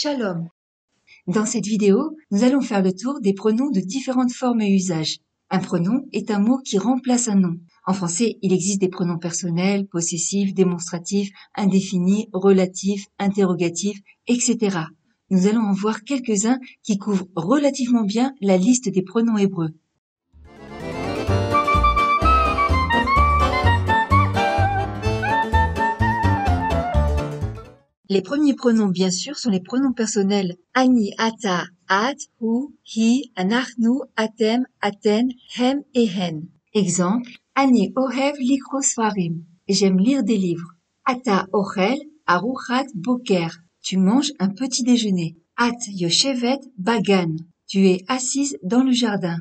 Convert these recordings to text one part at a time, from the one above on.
Shalom. Dans cette vidéo, nous allons faire le tour des pronoms de différentes formes et usages. Un pronom est un mot qui remplace un nom. En français, il existe des pronoms personnels, possessifs, démonstratifs, indéfinis, relatifs, interrogatifs, etc. Nous allons en voir quelques-uns qui couvrent relativement bien la liste des pronoms hébreux. Les premiers pronoms, bien sûr, sont les pronoms personnels ani, ata, at, hu, hi, anachnu, atem, aten, hem et hen. Exemple, ani ohev likro sfarim. J'aime lire des livres. Ata ochel aruchat boker. Tu manges un petit déjeuner. At yoshevet bagan. Tu es assise dans le jardin.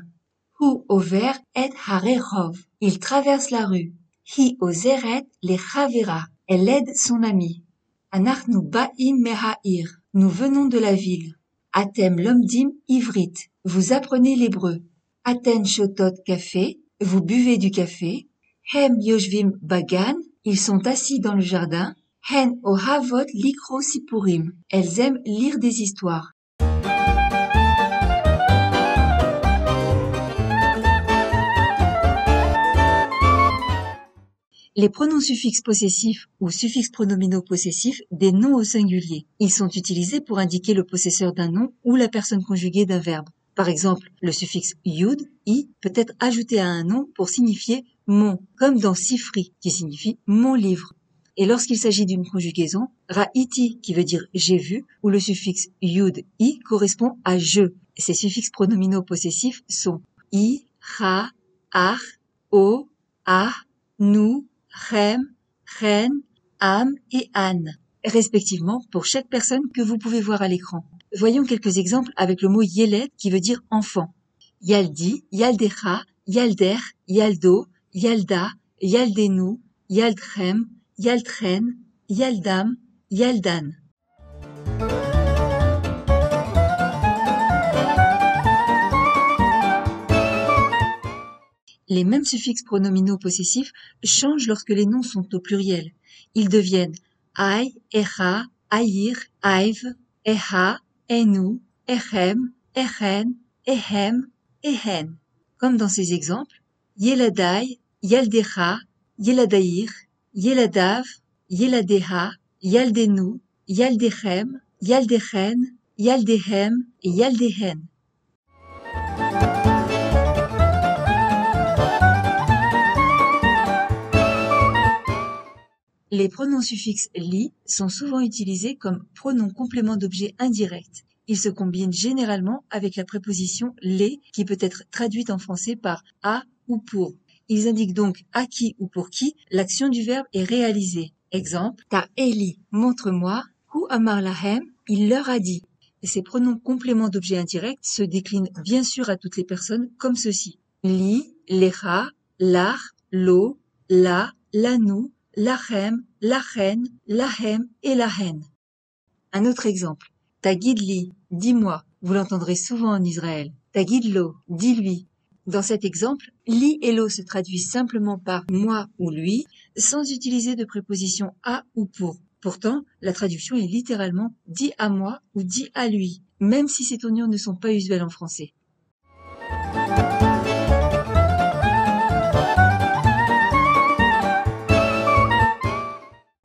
Hu over et harechov. Il traverse la rue. Hi ozeret le chavera. Elle aide son ami. Anachnu ba'im meha'ir. Nous venons de la ville. Atem lomdim ivrit. Vous apprenez l'hébreu. Aten shotot café. Vous buvez du café. Hem yoshvim bagan. Ils sont assis dans le jardin. Hen ohavot likro sipurim. Elles aiment lire des histoires. Les pronoms suffixes possessifs ou suffixes pronominaux possessifs des noms au singulier. Ils sont utilisés pour indiquer le possesseur d'un nom ou la personne conjuguée d'un verbe. Par exemple, le suffixe yud, i, peut être ajouté à un nom pour signifier mon, comme dans sifri, qui signifie mon livre. Et lorsqu'il s'agit d'une conjugaison, ra'iti, qui veut dire j'ai vu, ou le suffixe yud, i, correspond à je. Ces suffixes pronominaux possessifs sont i, cha, ach, o, ah, nous, chem, chen, am et an, respectivement pour chaque personne que vous pouvez voir à l'écran. Voyons quelques exemples avec le mot yeled qui veut dire enfant. Yaldi, yaldecha, yalder, yaldo, yalda, yaldenu, yaldchem, yaldchen, yaldam, yaldan. Les mêmes suffixes pronominaux possessifs changent lorsque les noms sont au pluriel. Ils deviennent ai, echa, aïr, aiv, eha, enu, echem, echen, ehem, ehen. Comme dans ces exemples, yeladai, yaldecha, yeladaïr, yeladav, yeladeha, yaldenu, yaldechem, yaldechen, yaldehem et yaldehen. Les pronoms suffixes li sont souvent utilisés comme pronoms complément d'objet indirect. Ils se combinent généralement avec la préposition les qui peut être traduite en français par à ou pour. Ils indiquent donc à qui ou pour qui l'action du verbe est réalisée. Exemple, ta Eli, montre-moi, hu amar lahem, il leur a dit. Et ces pronoms complément d'objet indirect se déclinent bien sûr à toutes les personnes comme ceci. Li, lecha, lach, lo, la, lanu, lachem, lachen, lahem et lahen. Un autre exemple. Tagidli, dis-moi. Vous l'entendrez souvent en Israël. Tagidlo, dis-lui. Dans cet exemple, li et lo se traduisent simplement par moi ou lui, sans utiliser de préposition à ou pour. Pourtant, la traduction est littéralement dis à moi ou dis à lui, même si ces tournures ne sont pas usuelles en français.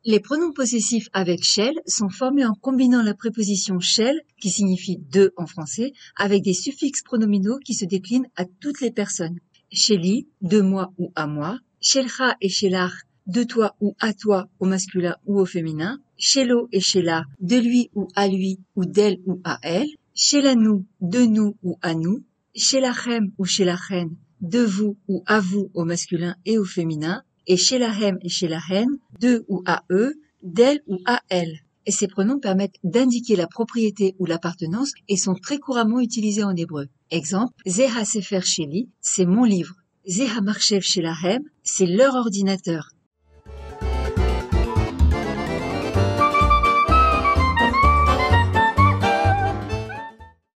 Les pronoms possessifs avec shel sont formés en combinant la préposition shel, qui signifie de en français, avec des suffixes pronominaux qui se déclinent à toutes les personnes. Sheli, de moi ou à moi. Shelcha et shelach, de toi ou à toi au masculin ou au féminin. Shelo et shela, de lui ou à lui ou d'elle ou à elle. Shelanu, de nous ou à nous. Shelachem ou shelachen, de vous ou à vous au masculin et au féminin. Et shelahem et shelahen, d'eux ou à eux, d'elle ou à elle. Et ces pronoms permettent d'indiquer la propriété ou l'appartenance et sont très couramment utilisés en hébreu. Exemple, Zeha Sefer Sheli, c'est mon livre. Zeha Marchev Shelahem, c'est leur ordinateur.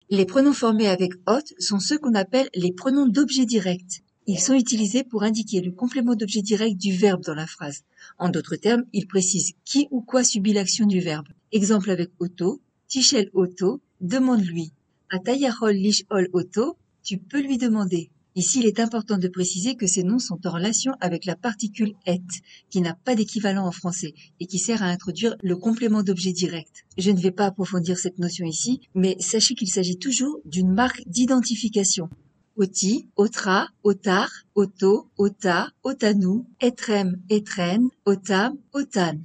Les pronoms formés avec hot sont ceux qu'on appelle les pronoms d'objet direct. Ils sont utilisés pour indiquer le complément d'objet direct du verbe dans la phrase. En d'autres termes, ils précisent qui ou quoi subit l'action du verbe. Exemple avec auto, Tichel Otto, demande-lui. Atayahol Lishol Otto, tu peux lui demander. Ici, il est important de préciser que ces noms sont en relation avec la particule et, qui n'a pas d'équivalent en français et qui sert à introduire le complément d'objet direct. Je ne vais pas approfondir cette notion ici, mais sachez qu'il s'agit toujours d'une marque d'identification. Oti, Otra, Otar, Otto, Ota, Otanou, Etrem, Etren, Otam, Otan.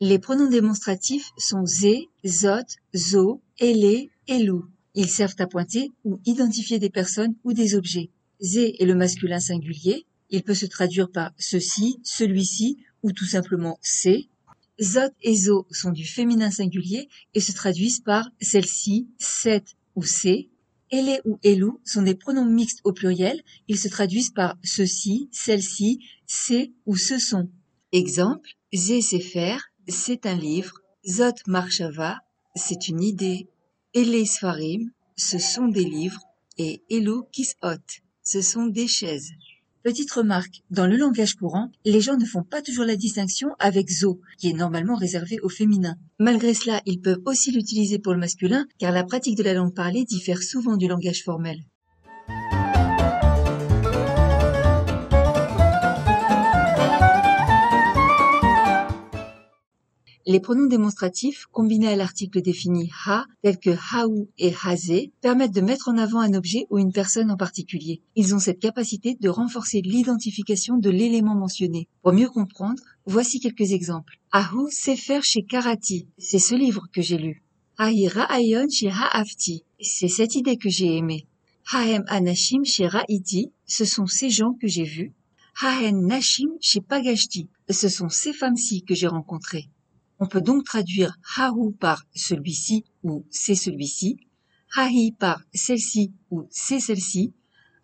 Les pronoms démonstratifs sont zé, zot, zo, élé, élou. Ils servent à pointer ou identifier des personnes ou des objets. Zé est le masculin singulier. Il peut se traduire par ceci, celui-ci ou tout simplement c'est. Zot et zo sont du féminin singulier et se traduisent par celle-ci, cette ou c'est. Élé ou élou sont des pronoms mixtes au pluriel. Ils se traduisent par ceci, celle-ci, c'est ou ce sont. Exemple, zé c'est faire. C'est un livre, Zot Marshava, c'est une idée, Elé Sfarim, ce sont des livres, et Elou Kishot, ce sont des chaises. Petite remarque, dans le langage courant, les gens ne font pas toujours la distinction avec zo, qui est normalement réservé au féminin. Malgré cela, ils peuvent aussi l'utiliser pour le masculin, car la pratique de la langue parlée diffère souvent du langage formel. Les pronoms démonstratifs, combinés à l'article défini ha, tels que haou et hazé, permettent de mettre en avant un objet ou une personne en particulier. Ils ont cette capacité de renforcer l'identification de l'élément mentionné. Pour mieux comprendre, voici quelques exemples. Ahu Sefer chez Karati, c'est ce livre que j'ai lu. Hahi Ra'ayon chez Ha'afti, c'est cette idée que j'ai aimée. Hahem Anashim chez Ra'iti, ce sont ces gens que j'ai vus. Hahen Nashim chez Pagashti, ce sont ces femmes-ci que j'ai rencontrées. On peut donc traduire hahu par celui-ci ou c'est celui-ci, hahi par celle-ci ou c'est celle-ci,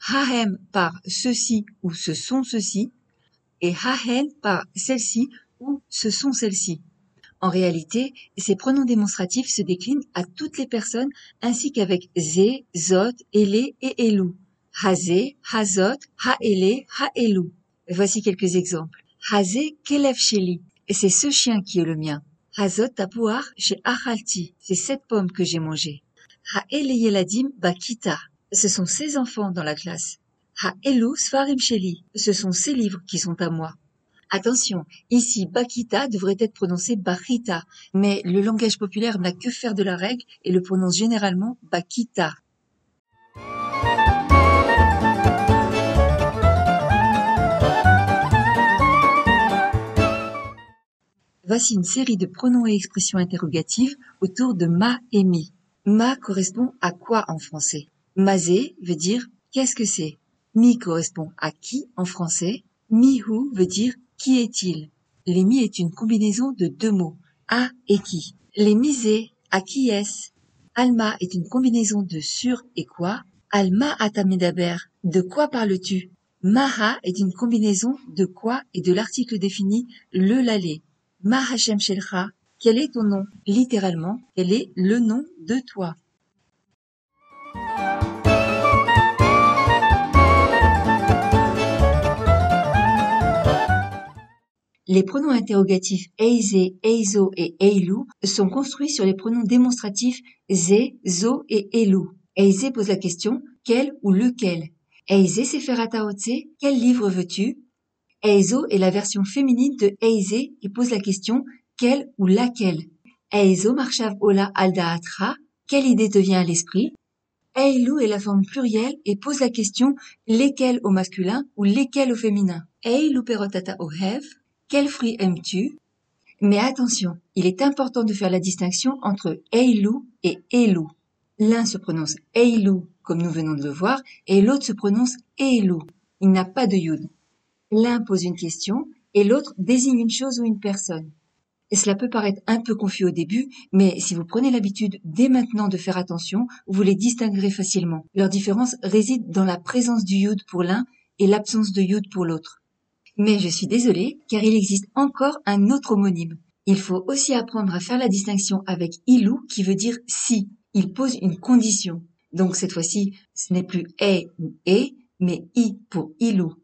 hahem par ceci ou ce sont ceux-ci, et hahen par celle-ci ou ce sont celles-ci. En réalité, ces pronoms démonstratifs se déclinent à toutes les personnes ainsi qu'avec zé, zot, élé et élou. Hazé, hazot, haélé, haélou. Voici quelques exemples. Hazé kelev sheli, c'est ce chien qui est le mien. Hazot tapouar chez Achalti, c'est cette pomme que j'ai mangée. Ha'ele yeladim bakita, ce sont ces enfants dans la classe. Ha'elu sfarim sheli, ce sont ces livres qui sont à moi. Attention, ici bakita devrait être prononcé bachita, mais le langage populaire n'a que faire de la règle et le prononce généralement bakita. Voici une série de pronoms et expressions interrogatives autour de ma et mi. Ma correspond à quoi en français? Mazé veut dire qu'est-ce que c'est? Mi correspond à qui en français? Mihu veut dire qui est-il? Les mi est une combinaison de deux mots, à et qui. Les misés, à qui est-ce? Alma est une combinaison de sur et quoi. Alma atamedaber, de quoi parles-tu? Maha est une combinaison de quoi et de l'article défini le lalé. Ma Hashem Shelcha, quel est ton nom? Littéralement, quel est le nom de toi? Les pronoms interrogatifs eizé, eizo et eilou sont construits sur les pronoms démonstratifs zé, zo et elou. Eizé pose la question quel ou lequel. Eizé sefer ataotse, quel livre veux-tu? Eizo est la version féminine de eizé et pose la question quelle ou laquelle. Eizo marchav ola aldaatra, quelle idée te vient à l'esprit? Eilou est la forme plurielle et pose la question lesquels au masculin ou lesquels au féminin. Eilou perotata ohev, quel fruit aimes-tu? Mais attention, il est important de faire la distinction entre eilou et elou. L'un se prononce eilou comme nous venons de le voir et l'autre se prononce elou. Il n'a pas de yud. L'un pose une question et l'autre désigne une chose ou une personne. Et cela peut paraître un peu confus au début, mais si vous prenez l'habitude dès maintenant de faire attention, vous les distinguerez facilement. Leur différence réside dans la présence du yud pour l'un et l'absence de yud pour l'autre. Mais je suis désolée, car il existe encore un autre homonyme. Il faut aussi apprendre à faire la distinction avec ilou qui veut dire si. Il pose une condition. Donc cette fois-ci, ce n'est plus ou mais i pour ilou.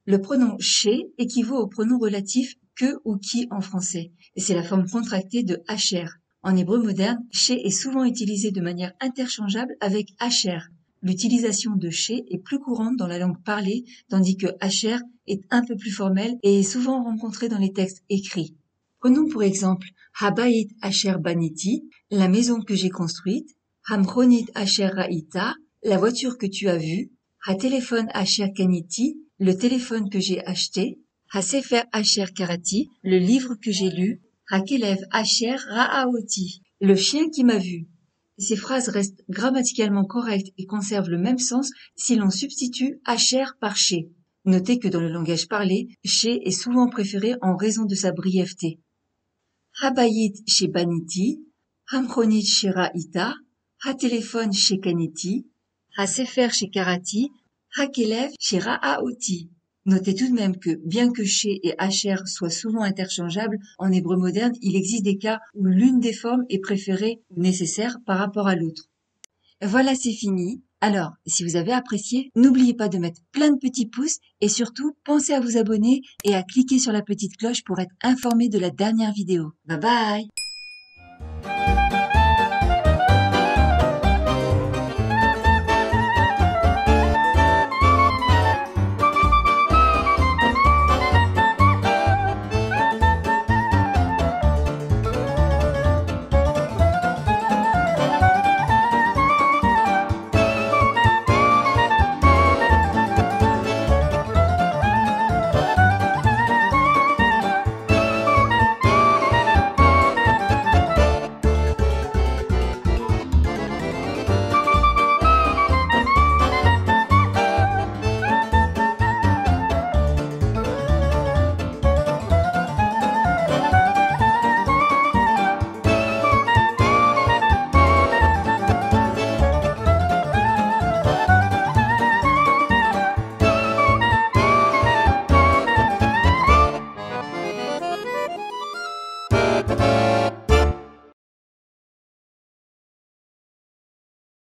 Le pronom chez équivaut au pronom relatif que ou qui en français, et c'est la forme contractée de asher. En hébreu moderne, chez est souvent utilisé de manière interchangeable avec asher. L'utilisation de chez est plus courante dans la langue parlée, tandis que asher est un peu plus formelle et est souvent rencontré dans les textes écrits. Prenons pour exemple Habayit asher baniti, la maison que j'ai construite, Hamchonit asher ra'ita, la voiture que tu as vue, Ha-téléphone asher kaniti, le téléphone que j'ai acheté, Ha-sefer asher karati, le livre que j'ai lu, Ha-kelev asher ra'aoti, le chien qui m'a vu. Ces phrases restent grammaticalement correctes et conservent le même sens si l'on substitue asher par chez. Notez que dans le langage parlé, chez est souvent préféré en raison de sa brièveté. Habayit chez baniti, Hamchonit chez ra'ita, Ha-téléphone chez kaniti, Ha-sefer chez karati, Ha-kelev chez ra'aoti. Notez tout de même que, bien que chez et asher soient souvent interchangeables, en hébreu moderne, il existe des cas où l'une des formes est préférée ou nécessaire par rapport à l'autre. Voilà, c'est fini. Alors, si vous avez apprécié, n'oubliez pas de mettre plein de petits pouces et surtout, pensez à vous abonner et à cliquer sur la petite cloche pour être informé de la dernière vidéo. Bye bye!